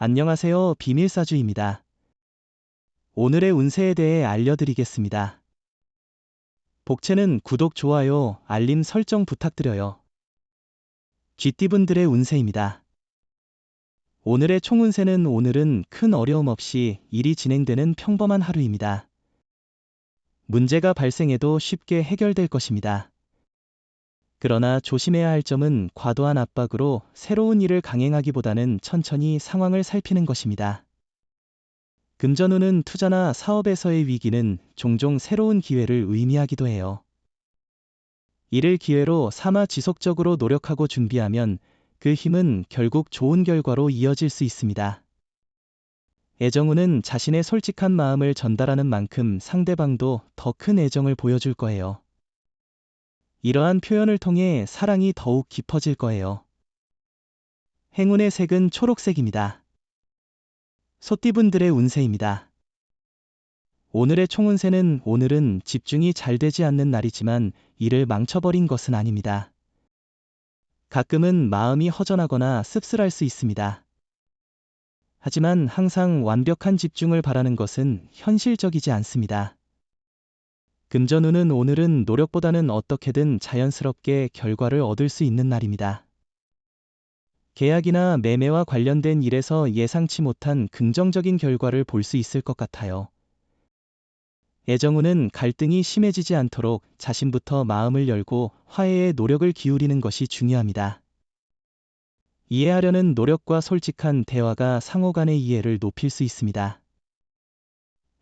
안녕하세요. 비밀사주입니다. 오늘의 운세에 대해 알려드리겠습니다. 복채는 구독, 좋아요, 알림 설정 부탁드려요. 쥐띠분들의 운세입니다. 오늘의 총운세는 오늘은 큰 어려움 없이 일이 진행되는 평범한 하루입니다. 문제가 발생해도 쉽게 해결될 것입니다. 그러나 조심해야 할 점은 과도한 압박으로 새로운 일을 강행하기보다는 천천히 상황을 살피는 것입니다. 금전운은 투자나 사업에서의 위기는 종종 새로운 기회를 의미하기도 해요. 이를 기회로 삼아 지속적으로 노력하고 준비하면 그 힘은 결국 좋은 결과로 이어질 수 있습니다. 애정운은 자신의 솔직한 마음을 전달하는 만큼 상대방도 더 큰 애정을 보여줄 거예요. 이러한 표현을 통해 사랑이 더욱 깊어질 거예요. 행운의 색은 초록색입니다. 소띠분들의 운세입니다. 오늘의 총운세는 오늘은 집중이 잘 되지 않는 날이지만 일을 망쳐버린 것은 아닙니다. 가끔은 마음이 허전하거나 씁쓸할 수 있습니다. 하지만 항상 완벽한 집중을 바라는 것은 현실적이지 않습니다. 금전운은 오늘은 노력보다는 어떻게든 자연스럽게 결과를 얻을 수 있는 날입니다. 계약이나 매매와 관련된 일에서 예상치 못한 긍정적인 결과를 볼 수 있을 것 같아요. 애정운은 갈등이 심해지지 않도록 자신부터 마음을 열고 화해에 노력을 기울이는 것이 중요합니다. 이해하려는 노력과 솔직한 대화가 상호 간의 이해를 높일 수 있습니다.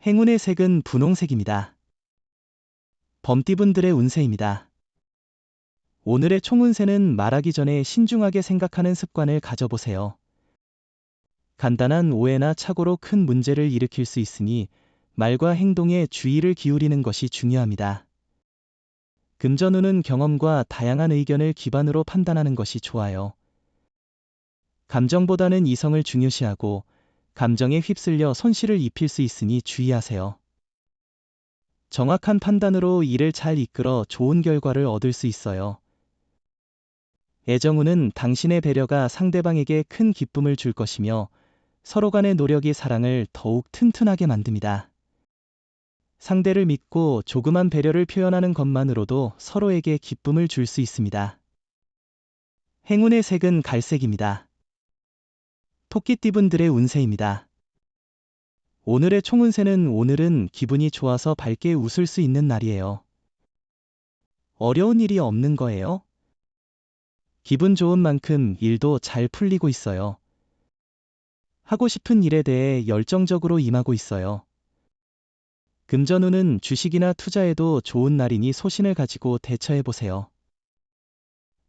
행운의 색은 분홍색입니다. 범띠분들의 운세입니다. 오늘의 총운세는 말하기 전에 신중하게 생각하는 습관을 가져보세요. 간단한 오해나 착오로 큰 문제를 일으킬 수 있으니 말과 행동에 주의를 기울이는 것이 중요합니다. 금전운은 경험과 다양한 의견을 기반으로 판단하는 것이 좋아요. 감정보다는 이성을 중요시하고 감정에 휩쓸려 손실을 입힐 수 있으니 주의하세요. 정확한 판단으로 일을 잘 이끌어 좋은 결과를 얻을 수 있어요. 애정운은 당신의 배려가 상대방에게 큰 기쁨을 줄 것이며 서로 간의 노력이 사랑을 더욱 튼튼하게 만듭니다. 상대를 믿고 조그만 배려를 표현하는 것만으로도 서로에게 기쁨을 줄 수 있습니다. 행운의 색은 갈색입니다. 토끼띠분들의 운세입니다. 오늘의 총운세는 오늘은 기분이 좋아서 밝게 웃을 수 있는 날이에요. 어려운 일이 없는 거예요? 기분 좋은 만큼 일도 잘 풀리고 있어요. 하고 싶은 일에 대해 열정적으로 임하고 있어요. 금전운은 주식이나 투자에도 좋은 날이니 소신을 가지고 대처해보세요.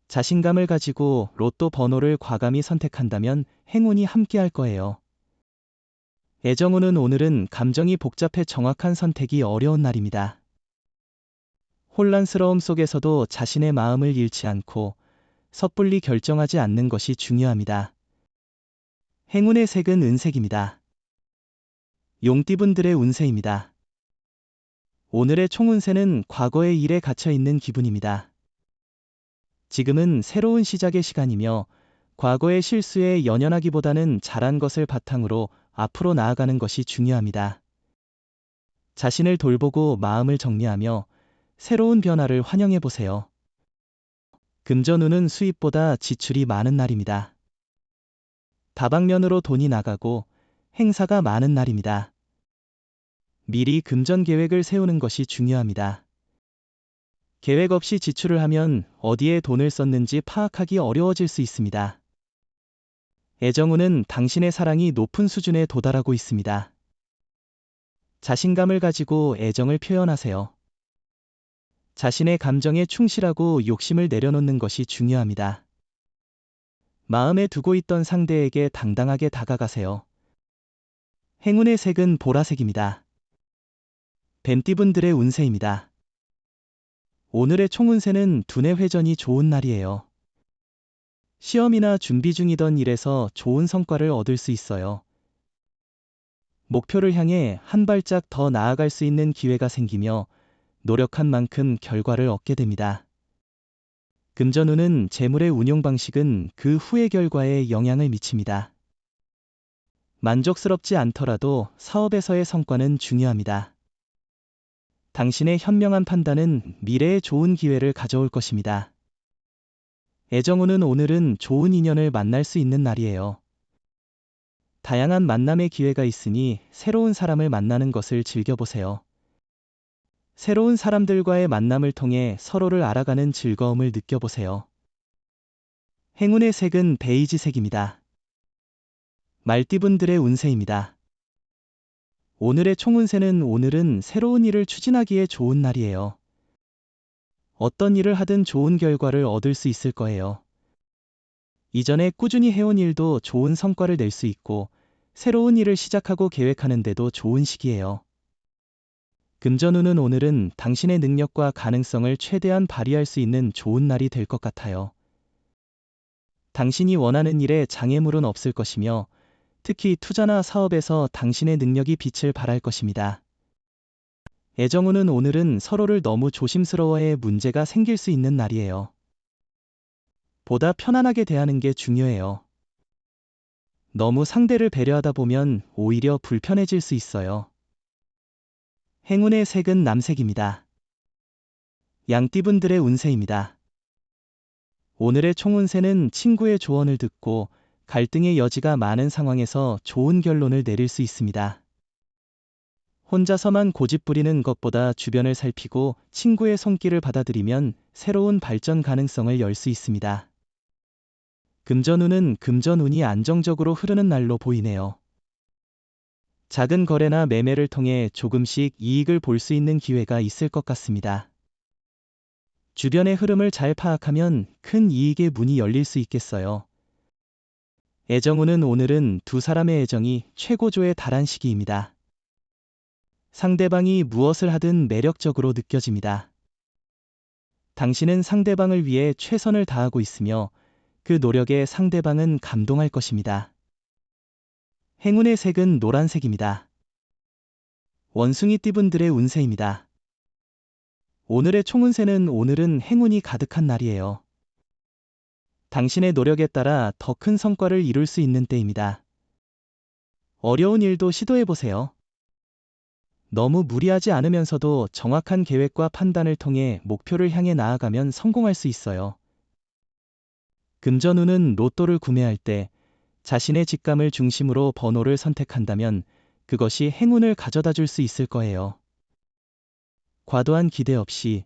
자신감을 가지고 로또 번호를 과감히 선택한다면 행운이 함께할 거예요. 애정운은 오늘은 감정이 복잡해 정확한 선택이 어려운 날입니다. 혼란스러움 속에서도 자신의 마음을 잃지 않고 섣불리 결정하지 않는 것이 중요합니다. 행운의 색은 은색입니다. 용띠분들의 운세입니다. 오늘의 총운세는 과거의 일에 갇혀있는 기분입니다. 지금은 새로운 시작의 시간이며 과거의 실수에 연연하기보다는 잘한 것을 바탕으로 앞으로 나아가는 것이 중요합니다. 자신을 돌보고 마음을 정리하며 새로운 변화를 환영해보세요. 금전운은 수입보다 지출이 많은 날입니다. 다방면으로 돈이 나가고 행사가 많은 날입니다. 미리 금전 계획을 세우는 것이 중요합니다. 계획 없이 지출을 하면 어디에 돈을 썼는지 파악하기 어려워질 수 있습니다. 애정운은 당신의 사랑이 높은 수준에 도달하고 있습니다. 자신감을 가지고 애정을 표현하세요. 자신의 감정에 충실하고 욕심을 내려놓는 것이 중요합니다. 마음에 두고 있던 상대에게 당당하게 다가가세요. 행운의 색은 보라색입니다. 뱀띠분들의 운세입니다. 오늘의 총운세는 두뇌 회전이 좋은 날이에요. 시험이나 준비 중이던 일에서 좋은 성과를 얻을 수 있어요. 목표를 향해 한 발짝 더 나아갈 수 있는 기회가 생기며 노력한 만큼 결과를 얻게 됩니다. 금전운은 재물의 운용 방식은 그 후의 결과에 영향을 미칩니다. 만족스럽지 않더라도 사업에서의 성과는 중요합니다. 당신의 현명한 판단은 미래에 좋은 기회를 가져올 것입니다. 애정운은 오늘은 좋은 인연을 만날 수 있는 날이에요. 다양한 만남의 기회가 있으니 새로운 사람을 만나는 것을 즐겨보세요. 새로운 사람들과의 만남을 통해 서로를 알아가는 즐거움을 느껴보세요. 행운의 색은 베이지색입니다. 말띠분들의 운세입니다. 오늘의 총운세는 오늘은 새로운 일을 추진하기에 좋은 날이에요. 어떤 일을 하든 좋은 결과를 얻을 수 있을 거예요. 이전에 꾸준히 해온 일도 좋은 성과를 낼 수 있고 새로운 일을 시작하고 계획하는데도 좋은 시기예요. 금전운은 오늘은 당신의 능력과 가능성을 최대한 발휘할 수 있는 좋은 날이 될 것 같아요. 당신이 원하는 일에 장애물은 없을 것이며 특히 투자나 사업에서 당신의 능력이 빛을 발할 것입니다. 애정운은 오늘은 서로를 너무 조심스러워해 문제가 생길 수 있는 날이에요. 보다 편안하게 대하는 게 중요해요. 너무 상대를 배려하다 보면 오히려 불편해질 수 있어요. 행운의 색은 남색입니다. 양띠분들의 운세입니다. 오늘의 총운세는 친구의 조언을 듣고 갈등의 여지가 많은 상황에서 좋은 결론을 내릴 수 있습니다. 혼자서만 고집 부리는 것보다 주변을 살피고 친구의 손길을 받아들이면 새로운 발전 가능성을 열 수 있습니다. 금전운은 금전운이 안정적으로 흐르는 날로 보이네요. 작은 거래나 매매를 통해 조금씩 이익을 볼 수 있는 기회가 있을 것 같습니다. 주변의 흐름을 잘 파악하면 큰 이익의 문이 열릴 수 있겠어요. 애정운은 오늘은 두 사람의 애정이 최고조에 달한 시기입니다. 상대방이 무엇을 하든 매력적으로 느껴집니다. 당신은 상대방을 위해 최선을 다하고 있으며 그 노력에 상대방은 감동할 것입니다. 행운의 색은 노란색입니다. 원숭이띠분들의 운세입니다. 오늘의 총운세는 오늘은 행운이 가득한 날이에요. 당신의 노력에 따라 더 큰 성과를 이룰 수 있는 때입니다. 어려운 일도 시도해보세요. 너무 무리하지 않으면서도 정확한 계획과 판단을 통해 목표를 향해 나아가면 성공할 수 있어요. 금전운은 로또를 구매할 때 자신의 직감을 중심으로 번호를 선택한다면 그것이 행운을 가져다 줄 수 있을 거예요. 과도한 기대 없이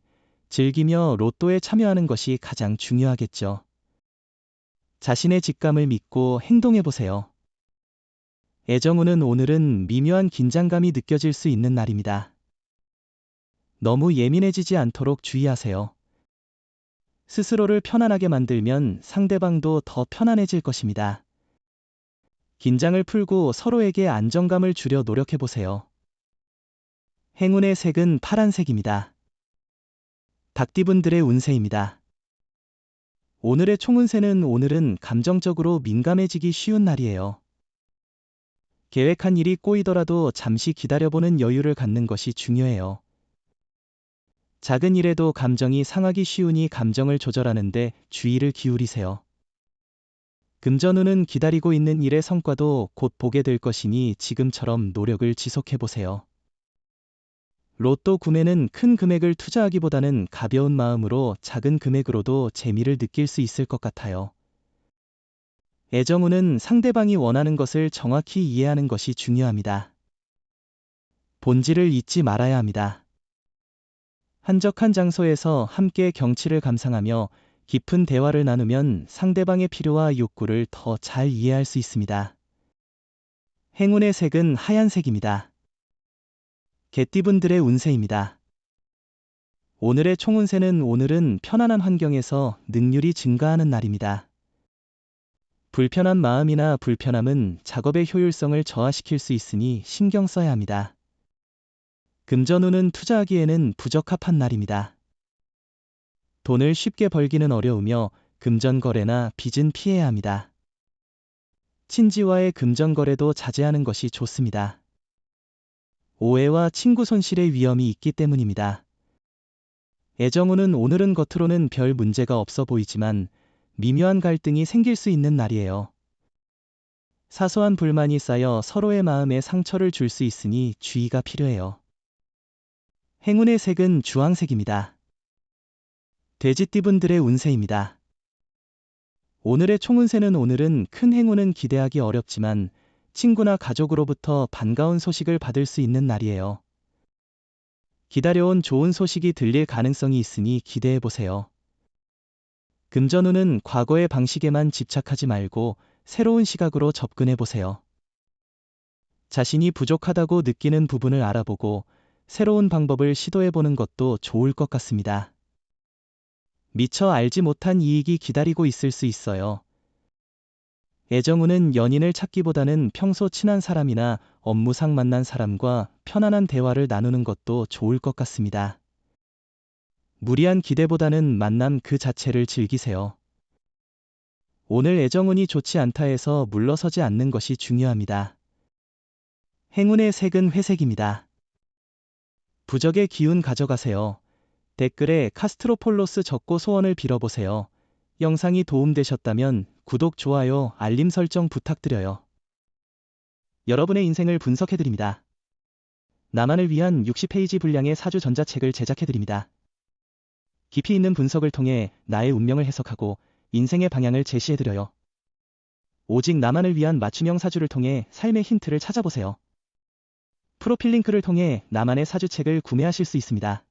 즐기며 로또에 참여하는 것이 가장 중요하겠죠. 자신의 직감을 믿고 행동해보세요. 애정운은 오늘은 미묘한 긴장감이 느껴질 수 있는 날입니다. 너무 예민해지지 않도록 주의하세요. 스스로를 편안하게 만들면 상대방도 더 편안해질 것입니다. 긴장을 풀고 서로에게 안정감을 주려 노력해보세요. 행운의 색은 파란색입니다. 닭띠분들의 운세입니다. 오늘의 총운세는 오늘은 감정적으로 민감해지기 쉬운 날이에요. 계획한 일이 꼬이더라도 잠시 기다려보는 여유를 갖는 것이 중요해요. 작은 일에도 감정이 상하기 쉬우니 감정을 조절하는데 주의를 기울이세요. 금전운은 기다리고 있는 일의 성과도 곧 보게 될 것이니 지금처럼 노력을 지속해보세요. 로또 구매는 큰 금액을 투자하기보다는 가벼운 마음으로 작은 금액으로도 재미를 느낄 수 있을 것 같아요. 애정운은 상대방이 원하는 것을 정확히 이해하는 것이 중요합니다. 본질을 잊지 말아야 합니다. 한적한 장소에서 함께 경치를 감상하며 깊은 대화를 나누면 상대방의 필요와 욕구를 더 잘 이해할 수 있습니다. 행운의 색은 하얀색입니다. 개띠분들의 운세입니다. 오늘의 총운세는 오늘은 편안한 환경에서 능률이 증가하는 날입니다. 불편한 마음이나 불편함은 작업의 효율성을 저하시킬 수 있으니 신경 써야 합니다. 금전운은 투자하기에는 부적합한 날입니다. 돈을 쉽게 벌기는 어려우며 금전 거래나 빚은 피해야 합니다. 친지와의 금전 거래도 자제하는 것이 좋습니다. 오해와 친구 손실의 위험이 있기 때문입니다. 애정운은 오늘은 겉으로는 별 문제가 없어 보이지만 미묘한 갈등이 생길 수 있는 날이에요. 사소한 불만이 쌓여 서로의 마음에 상처를 줄 수 있으니 주의가 필요해요. 행운의 색은 주황색입니다. 돼지띠분들의 운세입니다. 오늘의 총운세는 오늘은 큰 행운은 기대하기 어렵지만 친구나 가족으로부터 반가운 소식을 받을 수 있는 날이에요. 기다려온 좋은 소식이 들릴 가능성이 있으니 기대해 보세요. 금전운은 과거의 방식에만 집착하지 말고 새로운 시각으로 접근해 보세요. 자신이 부족하다고 느끼는 부분을 알아보고 새로운 방법을 시도해 보는 것도 좋을 것 같습니다. 미처 알지 못한 이익이 기다리고 있을 수 있어요. 애정운은 연인을 찾기보다는 평소 친한 사람이나 업무상 만난 사람과 편안한 대화를 나누는 것도 좋을 것 같습니다. 무리한 기대보다는 만남 그 자체를 즐기세요. 오늘 애정운이 좋지 않다 해서 물러서지 않는 것이 중요합니다. 행운의 색은 회색입니다. 부적의 기운 가져가세요. 댓글에 카스트로폴로스 적고 소원을 빌어보세요. 영상이 도움되셨다면 구독, 좋아요, 알림 설정 부탁드려요. 여러분의 인생을 분석해드립니다. 나만을 위한 60페이지 분량의 사주 전자책을 제작해드립니다. 깊이 있는 분석을 통해 나의 운명을 해석하고 인생의 방향을 제시해드려요. 오직 나만을 위한 맞춤형 사주를 통해 삶의 힌트를 찾아보세요. 프로필 링크를 통해 나만의 사주책을 구매하실 수 있습니다.